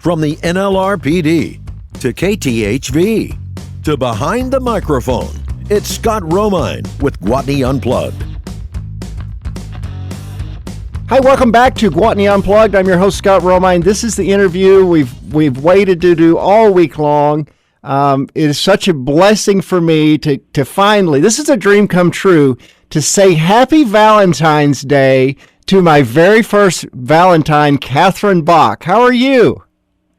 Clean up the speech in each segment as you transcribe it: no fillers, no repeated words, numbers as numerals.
From the NLRPD to KTHV to behind the microphone, it's Scott Romine with Gwatney Unplugged. Hi, welcome back to Gwatney Unplugged. I'm your host, Scott Romine. This is the interview we've waited to do all week long. It is such a blessing for me to finally, this is a dream come true, to say Happy Valentine's Day to my very first Valentine, Catherine Bach. How are you?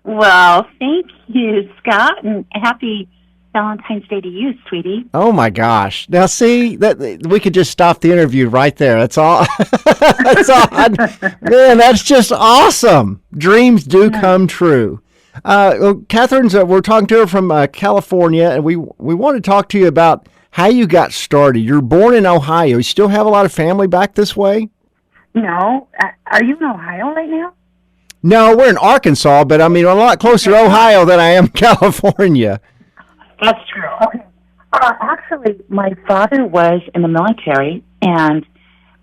Well, thank you, Scott, and happy Valentine's Day to you, sweetie. Oh my gosh! Now, see that we could just stop the interview right there. That's all. That's all. Man, that's just awesome. Dreams do come true. Well, Catherine's. We're talking to her from California, and we want to talk to you about how you got started. You're born in Ohio. You still have a lot of family back this way? No, are you in Ohio right now? No, we're in Arkansas, but I mean, I'm a lot closer to Ohio than I am California. That's true. Okay. Actually, my father was in the military, and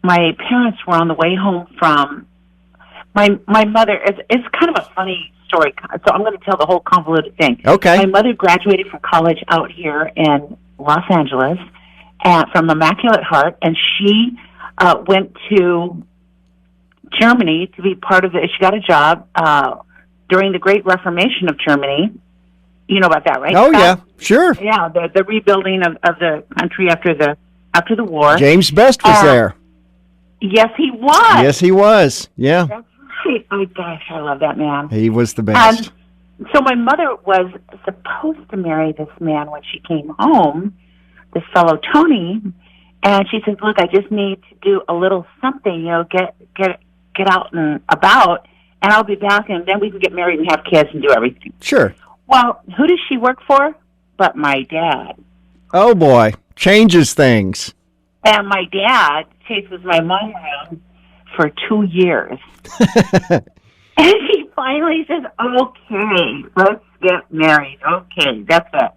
my parents were on the way home from my mother. It's kind of a funny story, so I'm going to tell the whole convoluted thing. Okay. My mother graduated from college out here in Los Angeles from Immaculate Heart, and she went to Germany to be part of it. She got a job during the Great Reformation of Germany. You know about that, right? Oh, yeah, sure. Yeah, the rebuilding of the country after the war. James Best was there. Yes, he was. Yes, he was. Yeah. That's right. Oh, gosh, I love that man. He was the best. So my mother was supposed to marry this man when she came home, this fellow Tony, and she says, "Look, I just need to do a little something, get out and about, and I'll be back, and then we can get married and have kids and do everything." Sure. Well, who does she work for? But my dad. Oh, boy. Changes things. And my dad chases my mom around for 2 years. And he finally says, "Okay, let's get married." Okay, that's it.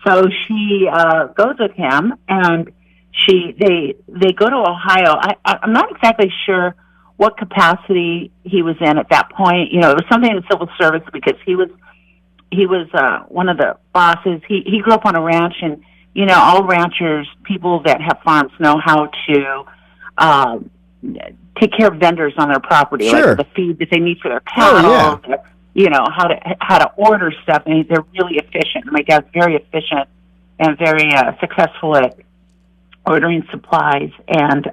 So she goes with him, and they go to Ohio. I'm not exactly sure what capacity he was in at that point. You know, it was something in the civil service because he was one of the bosses. He grew up on a ranch, and you know, all ranchers, people that have farms, know how to take care of vendors on their property, sure, like the feed that they need for their cattle. Oh, yeah. You know how to order stuff, and they're really efficient. My dad's very efficient and very successful at ordering supplies and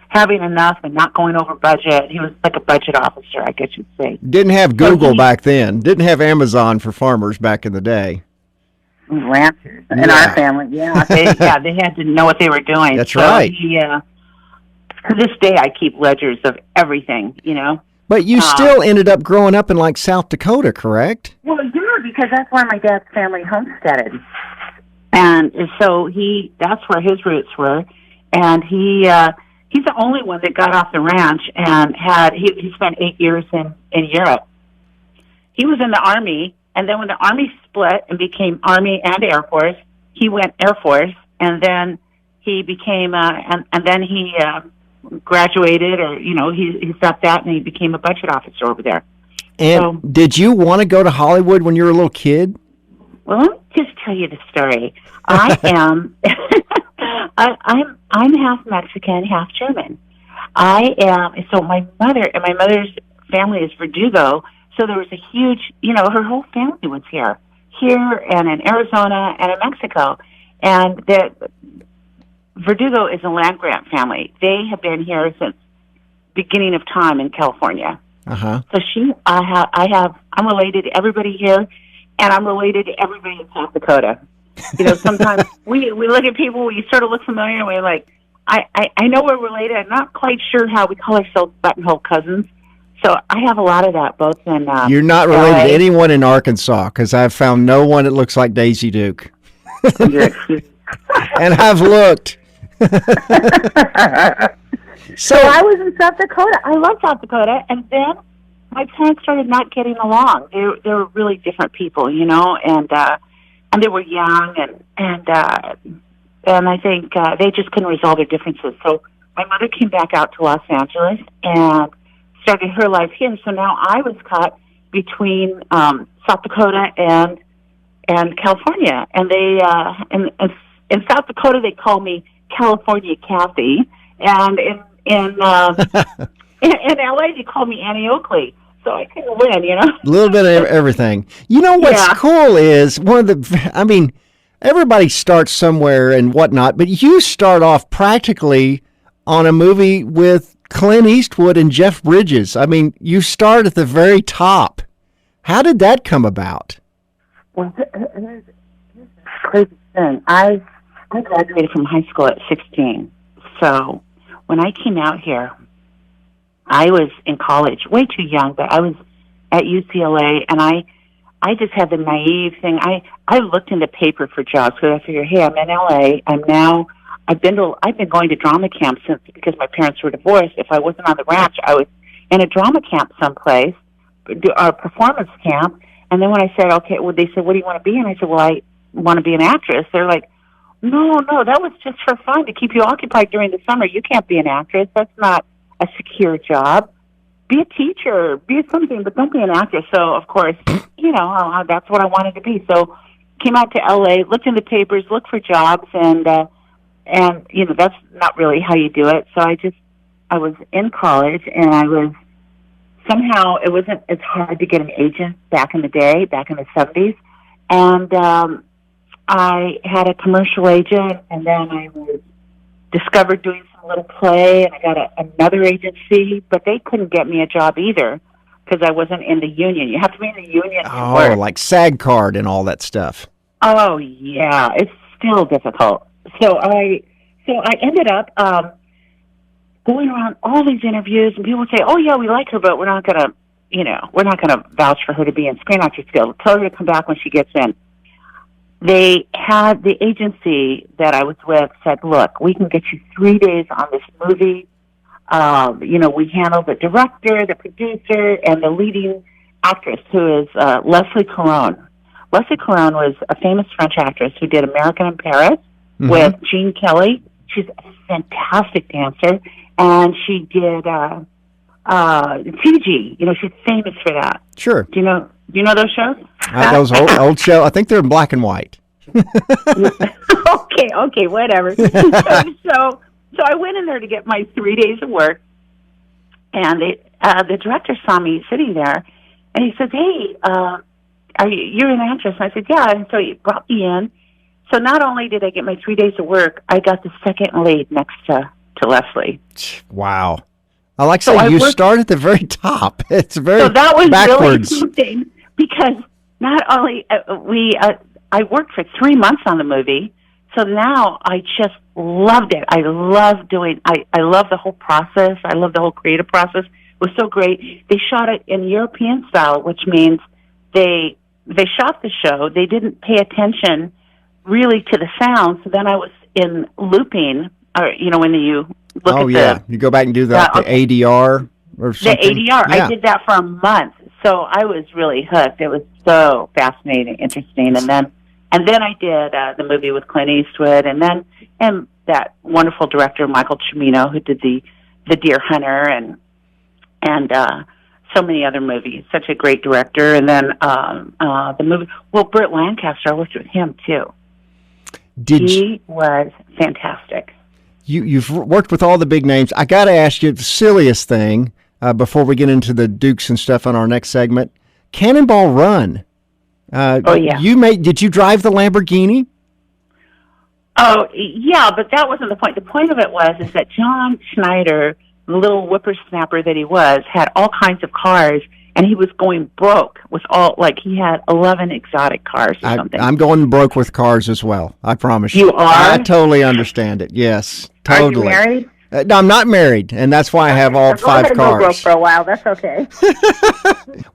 having enough and not going over budget. He was like a budget officer, I guess you'd say. Didn't have Google back then. Didn't have Amazon for farmers back in the day. Ranchers in our family, they had to know what they were doing. That's right. To this day, I keep ledgers of everything, you know. But you still ended up growing up in like South Dakota, correct? Well, yeah, because that's where my dad's family homesteaded, and so that's where his roots were, and he's the only one that got off the ranch and he spent 8 years in Europe. He was in the Army, and then when the Army split and became Army and Air Force, he went Air Force, and then he became and then he graduated, or you know, he stopped that and he became a budget officer over there. And so, did you want to go to Hollywood when you were a little kid? Well, let me just tell you the story. I am I'm half Mexican, half German. So my mother's family is Verdugo, so there was a huge, you know, her whole family was here and in Arizona and in Mexico. And the Verdugo is a land grant family. They have been here since beginning of time in California. Uh-huh. So I'm related to everybody here, and I'm related to everybody in South Dakota. You know, sometimes we look at people, we sort of look familiar, and we're like, I know we're related. I'm not quite sure how we call ourselves buttonhole cousins. So I have a lot of that, both in You're not related LA. to anyone in Arkansas, because I've found no one that looks like Daisy Duke. And I've looked. So I was in South Dakota. I love South Dakota, and then my parents started not getting along. They were really different people, you know, and they were young, and I think they just couldn't resolve their differences. So my mother came back out to Los Angeles and started her life here. So now I was caught between South Dakota and California, and they in South Dakota they call me California Kathy, and in LA they call me Annie Oakley. So I couldn't win, you know. A little bit of everything. You know what's cool is everybody starts somewhere and whatnot, but you start off practically on a movie with Clint Eastwood and Jeff Bridges. I mean, you start at the very top. How did that come about? Well, here's a crazy thing. I graduated from high school at 16. So when I came out here, I was in college, way too young, but I was at UCLA, and I just had the naive thing. I looked in the paper for jobs because I figured, hey, I'm in LA. I've been going to drama camp since, because my parents were divorced. If I wasn't on the ranch, I was in a drama camp someplace, a performance camp. And then when I said, okay, well, they said, what do you want to be? And I said, well, I want to be an actress. They're like, no, that was just for fun, to keep you occupied during the summer. You can't be an actress. That's not a secure job. Be a teacher, be something, but don't be an actress. So, of course, you know, that's what I wanted to be. So, came out to LA, looked in the papers, looked for jobs, and you know, that's not really how you do it. So I was in college, and somehow it wasn't as hard to get an agent back in the day, back in the 70s. And I had a commercial agent, and then I was discovered doing some little play, and I got another agency, but they couldn't get me a job either because I wasn't in the union. You have to be in the union to work. Like SAG card and all that stuff. Oh, yeah. It's still difficult. So I ended up going around all these interviews, and people would say, oh, yeah, we like her, but we're not going to vouch for her to be in Screen Actors Guild. Tell her to come back when she gets in. They had, the agency that I was with said, look, we can get you 3 days on this movie. You know, we handle the director, the producer, and the leading actress, who is Leslie Caron. Leslie Caron was a famous French actress who did American in Paris with Gene Kelly. She's a fantastic dancer, and she did Fiji. You know, she's famous for that. Sure. Do you know those shows? Those old shows. I think they're in black and white. Okay, whatever. So I went in there to get my 3 days of work, and the director saw me sitting there, and he says, "Hey, you're an actress?" And I said, "Yeah." And so he brought me in. So not only did I get my 3 days of work, I got the second lead next to Leslie. Wow. I like saying you start at the very top. It's very so that was backwards. Really interesting, because not only I worked for 3 months on the movie, so now I just loved it. I love the whole process. I love the whole creative process. It was so great. They shot it in European style, which means they shot the show. They didn't pay attention really to the sound. So then I was in looping, or when you look you go back and do the ADR or something. The ADR. Yeah. I did that for a month, so I was really hooked. It was so fascinating, interesting, and then I did the movie with Clint Eastwood, and that wonderful director Michael Cimino, who did the Deer Hunter and so many other movies. Such a great director. And then the movie. Well, Burt Lancaster, I worked with him too. He was fantastic. You've worked with all the big names. I got to ask you the silliest thing before we get into the Dukes and stuff on our next segment. Cannonball Run. Yeah. Did you drive the Lamborghini? Oh, yeah, but that wasn't the point. The point of it is that John Schneider, the little whippersnapper that he was, had all kinds of cars, and he was going broke with he had 11 exotic cars or something. I'm going broke with cars as well. I promise you. You are? I totally understand it. Yes, totally. Are you married? No, I'm not married, and that's why I have all 5 cars. Go broke for a while. That's okay.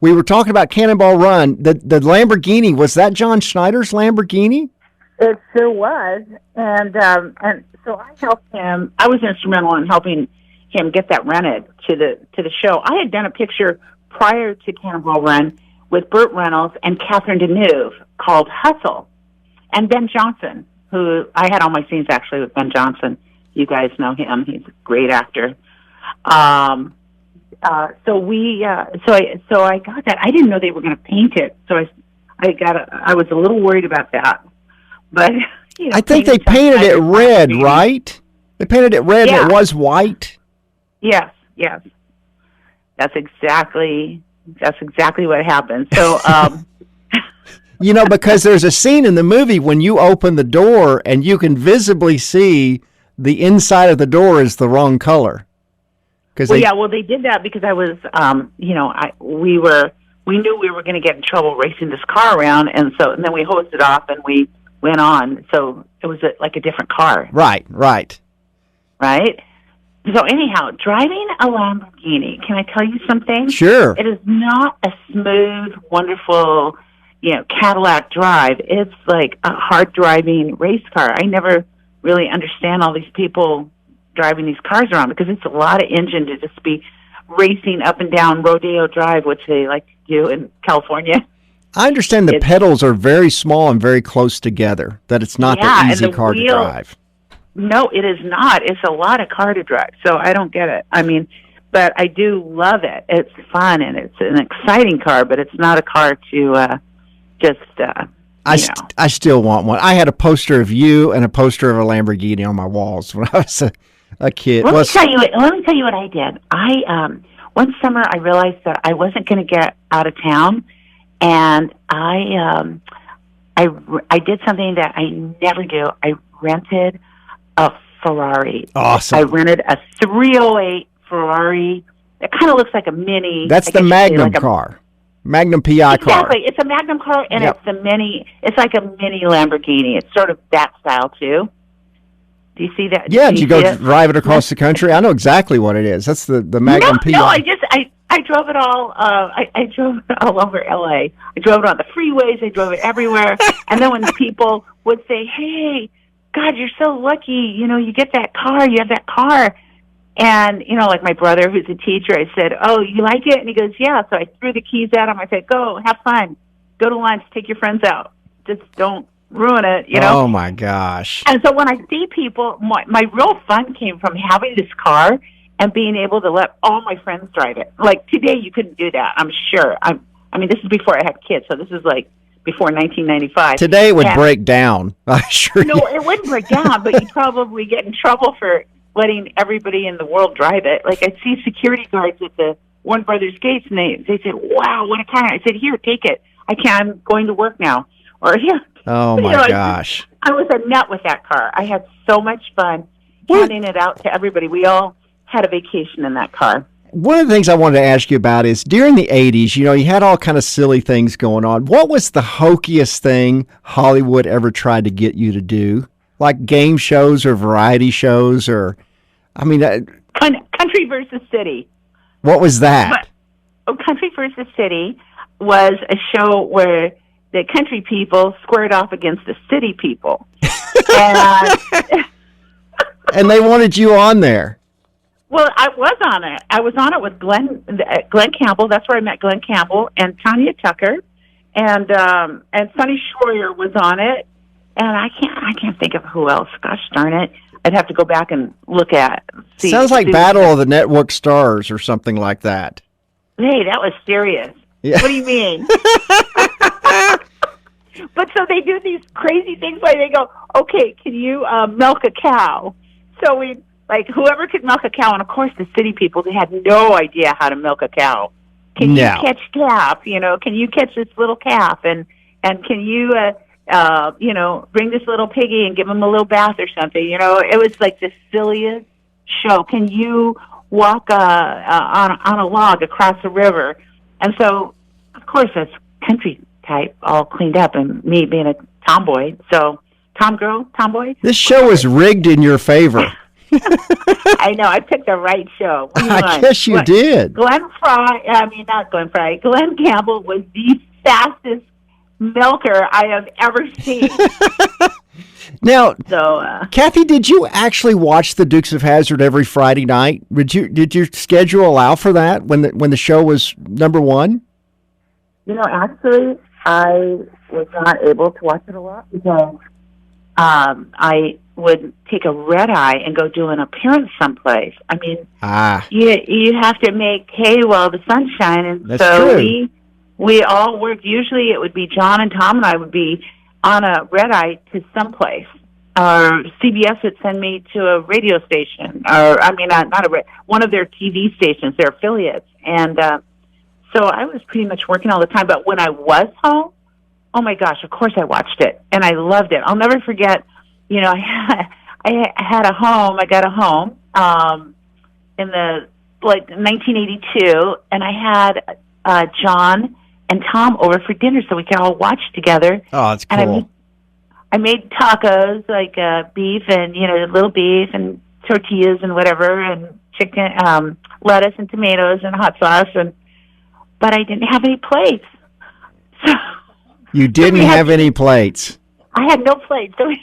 We were talking about Cannonball Run. The Lamborghini, was that John Schneider's Lamborghini? It sure was, and so I helped him. I was instrumental in helping him get that rented to the show. I had done a picture prior to Cannonball Run with Burt Reynolds and Catherine Deneuve called Hustle, and Ben Johnson, who I had all my scenes actually with Ben Johnson. You guys know him. He's a great actor. So I got that. I didn't know they were going to paint it, so I was a little worried about that. But I think they painted it red, right? They painted it red, and it was white. Yes. That's exactly what happened. So, because there's a scene in the movie when you open the door and you can visibly see the inside of the door is the wrong color. Well, they did that because I was, we knew we were going to get in trouble racing this car around, and then we hosed it off and we went on. So it was like a different car. Right. So anyhow, driving a Lamborghini, can I tell you something? Sure. It is not a smooth, wonderful, Cadillac drive. It's like a hard driving race car. I never really understand all these people driving these cars around because it's a lot of engine to just be racing up and down Rodeo Drive, which they like to do in California. I understand the pedals are very small and very close together, that it's not the easy car to drive. No, it is not. It's a lot of car to drive, so I don't get it. I mean, but I do love it. It's fun, and it's an exciting car, but it's not a car to I still want one. I had a poster of you and a poster of a Lamborghini on my walls when I was a kid. Let me tell you what I did. One summer I realized that I wasn't going to get out of town, and I did something that I never do. I rented a Ferrari. Awesome. I rented a 308 Ferrari. It kind of looks like a mini. That's the Magnum car. Magnum PI car. Exactly. It's a Magnum car, and it's like a mini Lamborghini. It's sort of that style, too. Do you see that? Yeah, did you go drive it across the country? I know exactly what it is. That's the Magnum PI. No, I drove it all. I drove it all over L.A. I drove it on the freeways. I drove it everywhere. And then when people would say, "Hey, God, you're so lucky. You get that car. You have that car." And, like my brother, who's a teacher, I said, "Oh, you like it?" And he goes, "Yeah." So I threw the keys at him. I said, "Go, have fun. Go to lunch. Take your friends out. Just don't ruin it, Oh, my gosh. And so when I see people, my real fun came from having this car and being able to let all my friends drive it. Like today, you couldn't do that, I'm sure. I mean, this is before I had kids, so this is like before 1995. Today it would break down. I assure you. No, it wouldn't break down, but you'd probably get in trouble for letting everybody in the world drive it. Like I'd see security guards at the Warren Brothers gates, and they said, "Wow, what a car!" I said, "Here, take it. I can't. I'm going to work now." Or here. Oh my gosh! I was a nut with that car. I had so much fun handing it out to everybody. We all had a vacation in that car. One of the things I wanted to ask you about is during the 80s, you had all kind of silly things going on. What was the hokiest thing Hollywood ever tried to get you to do? Like game shows or variety shows or, Country versus City. What was that? Country versus City was a show where the country people squared off against the city people. And they wanted you on there. Well, I was on it. I was on it with Glenn Campbell. That's where I met Glenn Campbell and Tanya Tucker, and Sonny Schroyer was on it. And I can't think of who else. Gosh darn it! I'd have to go back and look at. Sounds like Battle of the Network Stars or something like that. Hey, that was serious. Yeah. What do you mean? But so they do these crazy things where they go, "Okay, can you milk a cow?" So we. Like, whoever could milk a cow, and of course the city people, they had no idea how to milk a cow. Can you catch calf? Can you catch this little calf? And can you, bring this little piggy and give him a little bath or something? It was like the silliest show. Can you walk on a log across a river? And so, of course, that's country type, all cleaned up, and me being a tomboy. So, tomboy? This show was rigged in your favor. I know. I picked the right show. I guess you did. Glenn Campbell was the fastest milker I have ever seen. Now, Kathy, did you actually watch the Dukes of Hazzard every Friday night? Did your schedule allow for that when the show was number one? Actually, I was not able to watch it a lot because I would take a red eye and go do an appearance someplace. I mean, you have to make hay while the sun's shining. That's so true. we all worked. Usually it would be John and Tom and I would be on a red eye to someplace. Or CBS would send me to a radio station, or I mean, one of their TV stations, their affiliates. And so I was pretty much working all the time. But when I was home, oh my gosh, of course I watched it, and I loved it. I'll never forget, I got a home in the 1982, and I had John and Tom over for dinner so we could all watch together. Oh, that's cool. And I made tacos, like beef and little beef and tortillas and whatever, and chicken, lettuce and tomatoes and hot sauce, but I didn't have any plates. So you didn't have any plates. I had no plates. So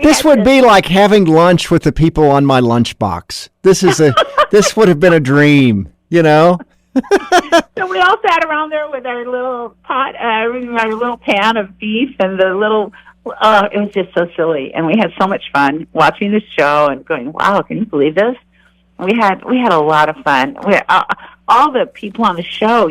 this would be like having lunch with the people on my lunchbox. This would have been a dream, So we all sat around there with our little pot, our little pan of beef, and the little. It was just so silly, and we had so much fun watching the show and going, "Wow, can you believe this?" We had a lot of fun. All the people on the show,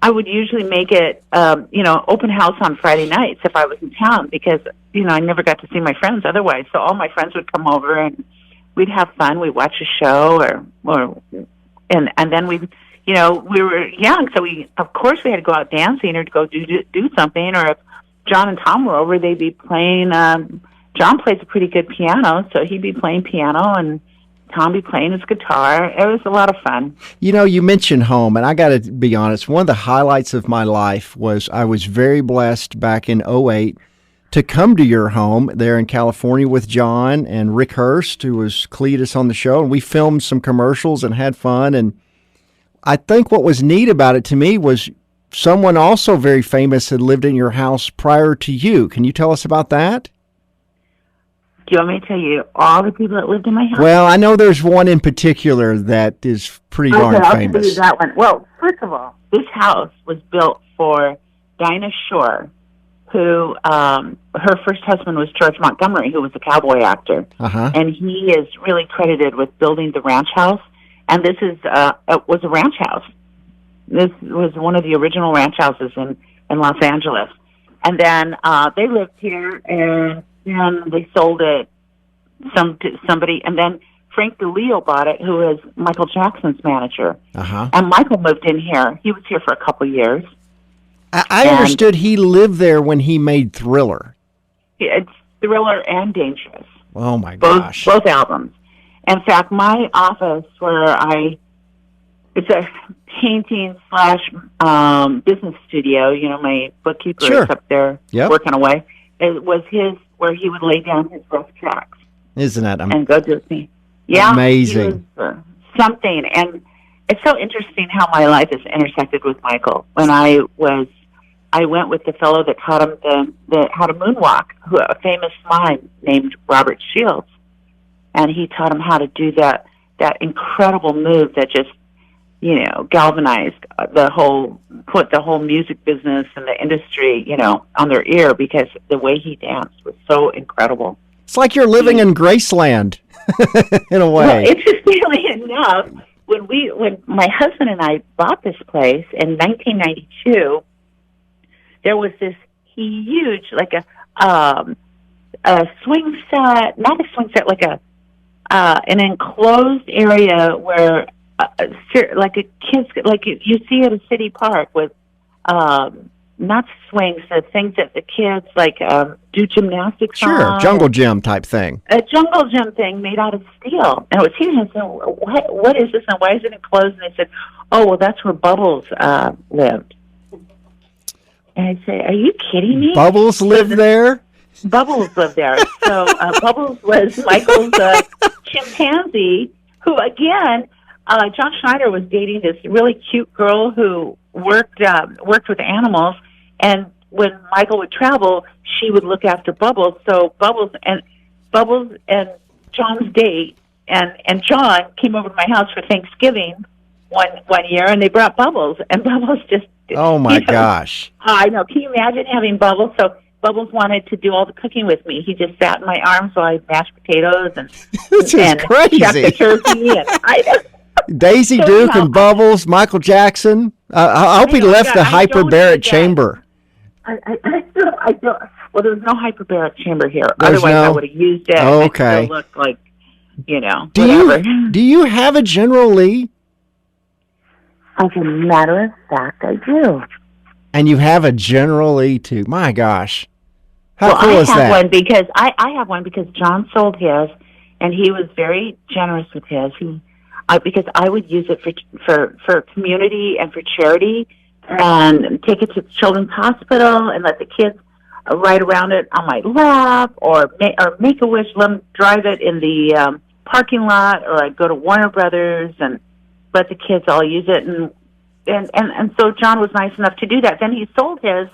I would usually make it, open house on Friday nights if I was in town because I never got to see my friends otherwise. So all my friends would come over and we'd have fun. We'd watch a show, and then we were young, so of course we had to go out dancing or to go do something, or if John and Tom were over, they'd be playing. John plays a pretty good piano, so he'd be playing piano, and Tom be playing his guitar. It was a lot of fun. You mentioned home, and I got to be honest, one of the highlights of my life was I was very blessed back in '08 to come to your home there in California with John and Rick Hurst, who was Cletus on the show, and we filmed some commercials and had fun. And I think what was neat about it to me was someone also very famous had lived in your house prior to you. Can you tell us about that? Do you want me to tell you all the people that lived in my house? Well, I know there's one in particular that is pretty darn I'll famous. tell you that one. Well, first of all, this house was built for Dinah Shore, who her first husband was George Montgomery, who was a cowboy actor. Uh-huh. And he is really credited with building the ranch house. And this was a ranch house. This was one of the original ranch houses in Los Angeles. And then they lived here, and then they sold it to somebody. And then Frank DeLeo bought it, who is Michael Jackson's manager. Uh-huh. And Michael moved in here. He was here for a couple years. I understood he lived there when he made Thriller. It's Thriller and Dangerous. Oh, my gosh. Both albums. In fact, my office it's a painting / business studio. My bookkeeper is up there working away. It was where he would lay down his rough tracks. Isn't that and go do it. Yeah, amazing. He was, something, and it's so interesting how my life is intersected with Michael. When I went with the fellow that taught him how to moonwalk, a famous mime named Robert Shields, and he taught him how to do that incredible move that just galvanized put the whole music business and the industry, on their ear, because the way he danced was so incredible. It's like you're living in Graceland, in a way. Well, interestingly enough, when my husband and I bought this place in 1992, there was this huge, like a swing set, not a swing set, like an enclosed area where, like a kids, like you see at a city park with, not swings, the things that the kids do gymnastics on. Sure, jungle gym type thing. A jungle gym thing made out of steel. And I was here and I said, what is this and why is it enclosed? And they said, oh, well, that's where Bubbles lived. And I say, are you kidding me? Bubbles lived there? Bubbles lived there. So Bubbles was Michael's chimpanzee, who, again, John Schneider was dating this really cute girl who worked with animals, and when Michael would travel, she would look after Bubbles. So Bubbles and John's date and John came over to my house for Thanksgiving one year, and they brought Bubbles, and Bubbles just oh my gosh! I know. Can you imagine having Bubbles? So Bubbles wanted to do all the cooking with me. He just sat in my arms while I mashed potatoes and This is and crazy. shucked the turkey. And Daisy So, Duke and Bubbles, Michael Jackson. I hope he left the I don't hyperbaric do that. chamber. I don't. Well, there's no hyperbaric chamber here. There's Otherwise, I no? would have used it. Oh, And okay. it still looked like, Do whatever. you have a General Lee? As a matter of fact, I do. And you have a General Lee too. My gosh. How Well, cool I is have that? one because I have one because John sold his, and he was very generous with his. Because I would use it for community and for charity, and take it to Children's Hospital and let the kids ride around it on my lap, or make a wish, let them drive it in the parking lot, or I'd go to Warner Brothers and let the kids all use it, and so John was nice enough to do that. Then he sold his,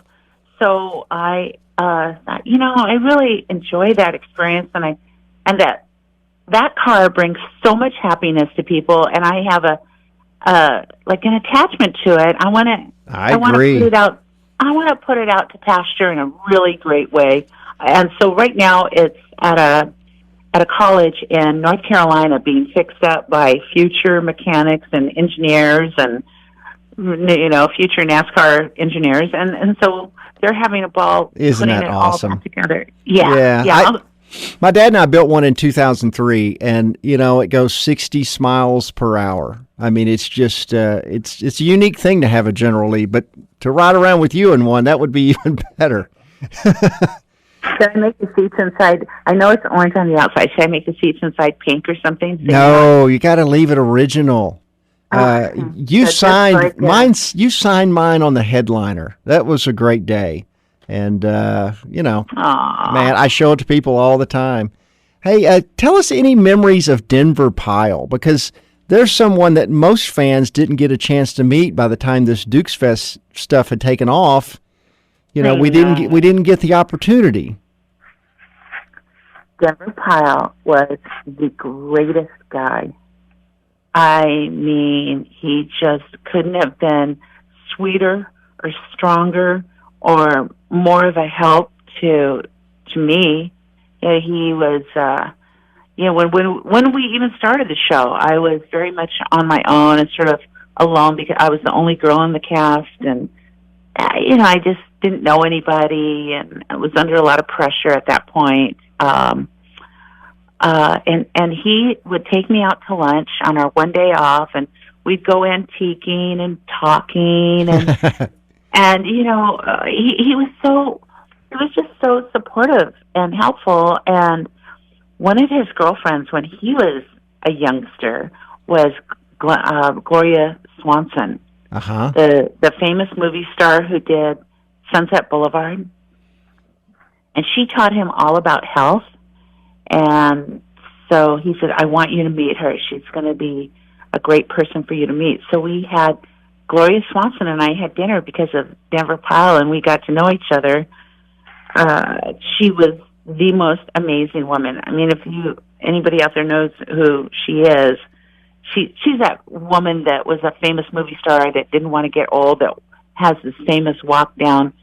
so I thought, I really enjoy that experience, and that car brings so much happiness to people, and I have an attachment to it. I want to agree. put it out. I want to put it out to pasture in a really great way. And so right now it's at a college in North Carolina being fixed up by future mechanics and engineers and future NASCAR engineers, and so they're having a ball. Isn't putting that it all awesome? back together. Yeah. My dad and I built one in 2003, and it goes 60 miles per hour. I mean, it's just it's a unique thing to have a General Lee, but to ride around with you in one, that would be even better. Should I make the seats inside? I know it's orange on the outside. Should I make the seats inside pink or something? No, you got to leave it original. You signed You signed mine on the headliner. That was a great day, and man, I show it to people all the time. Hey, tell us any memories of Denver Pyle, because there's someone that most fans didn't get a chance to meet by the time this Dukes Fest stuff had taken off. We didn't get the opportunity. Denver Pyle was the greatest guy. I mean, he just couldn't have been sweeter or stronger or more of a help to me. He was, when we even started the show, I was very much on my own and sort of alone because I was the only girl in the cast, and I just didn't know anybody, and I was under a lot of pressure at that point. And he would take me out to lunch on our one day off, and we'd go antiquing and talking, and and he was just so supportive and helpful. And one of his girlfriends when he was a youngster was Gloria Swanson, the famous movie star who did Sunset Boulevard, and she taught him all about health. And so he said, I want you to meet her. She's going to be a great person for you to meet. So we had Gloria Swanson and I had dinner because of Denver Pyle, and we got to know each other. She was the most amazing woman. I mean, if anybody out there knows who she is, she's that woman that was a famous movie star that didn't want to get old, that has this famous walk down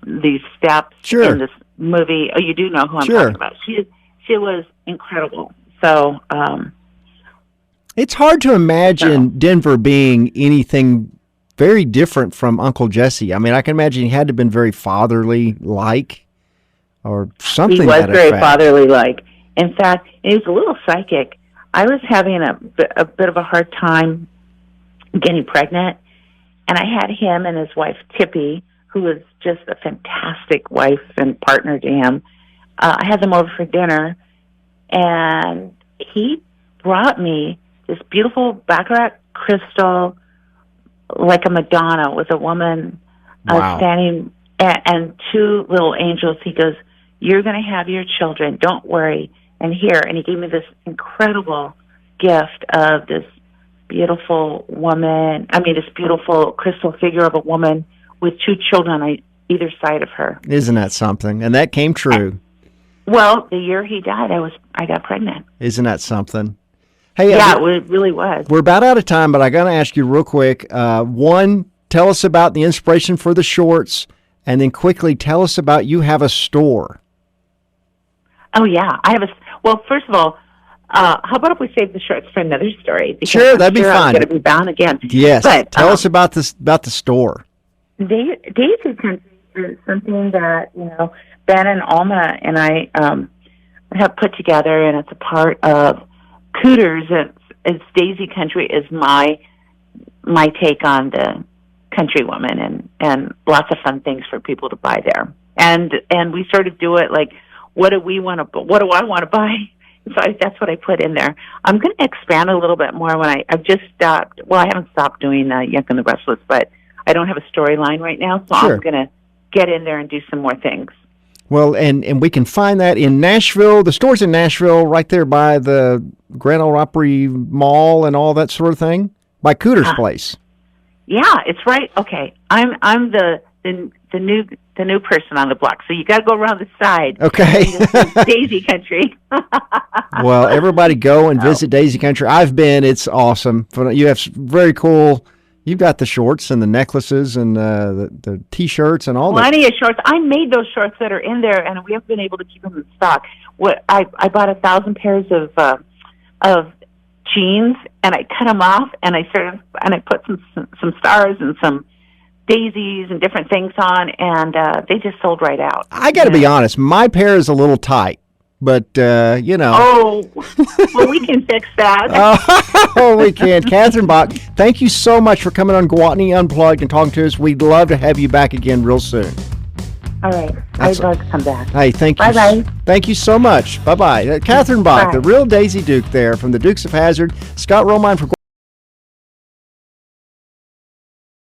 these steps in this movie. Oh, you do know who I'm talking about. She was incredible. So it's hard to imagine Denver being anything very different from Uncle Jesse. I mean, I can imagine he had to have been very fatherly-like or something. He was very fatherly-like. In fact, he was a little psychic. I was having a bit of a hard time getting pregnant, and I had him and his wife, Tippy, who was just a fantastic wife and partner to him. I had them over for dinner, and he brought me this beautiful baccarat crystal, like a Madonna, with a woman standing, and two little angels. He goes, you're going to have your children, don't worry. And here, and he gave me this incredible gift of this beautiful woman, this beautiful crystal figure of a woman with two children on either side of her. Isn't that something? And that came true. Well, the year he died, I got pregnant. Isn't that something? Hey, yeah, it really was. We're about out of time, but I got to ask you real quick. One, tell us about the inspiration for the shorts, And then quickly tell us about you have a store. Oh, yeah. Well, first of all, how about if we save the shorts for another story? Because Sure, that'd be fine. I'm going to be bound again. Yes. But, tell us about the store. Daisy Country is something that, Ben and Alma and I have put together, and it's a part of Cooters. It's Daisy Country is my take on the country woman, and lots of fun things for people to buy there. And we sort of do it like, what do I want to buy? So that's what I put in there. I'm going to expand a little bit more when I've just stopped. Well, I haven't stopped doing Young and the Restless, but I don't have a storyline right now, so Sure. I'm going to get in there and do some more things. Well, and we can find that in Nashville. The store's in Nashville, right there by the Grand Ole Opry Mall and all that sort of thing, by Cooter's place. Yeah, it's right. Okay, I'm the new person on the block, so you got to go around the side. Okay. Daisy Country. Well, everybody go and visit Daisy Country. I've been. It's awesome. You have very cool. You've got the shorts and the necklaces and the T-shirts and all that. Plenty of shorts. I made those shorts that are in there, and we haven't been able to keep them in stock. I bought 1,000 pairs of jeans, and I cut them off, and I put some stars and some daisies and different things on, and they just sold right out. I got to be honest. My pair is a little tight. But, Oh, well, we can fix that. Oh, we can. Catherine Bach, thank you so much for coming on Gwatney Unplugged and talking to us. We'd love to have you back again real soon. All right. I'd love to come back. Hey, thank you. Bye-bye. Thank you so much. Bye-bye. Catherine Bach, Bye. the real Daisy Duke there from the Dukes of Hazzard. Scott Romine for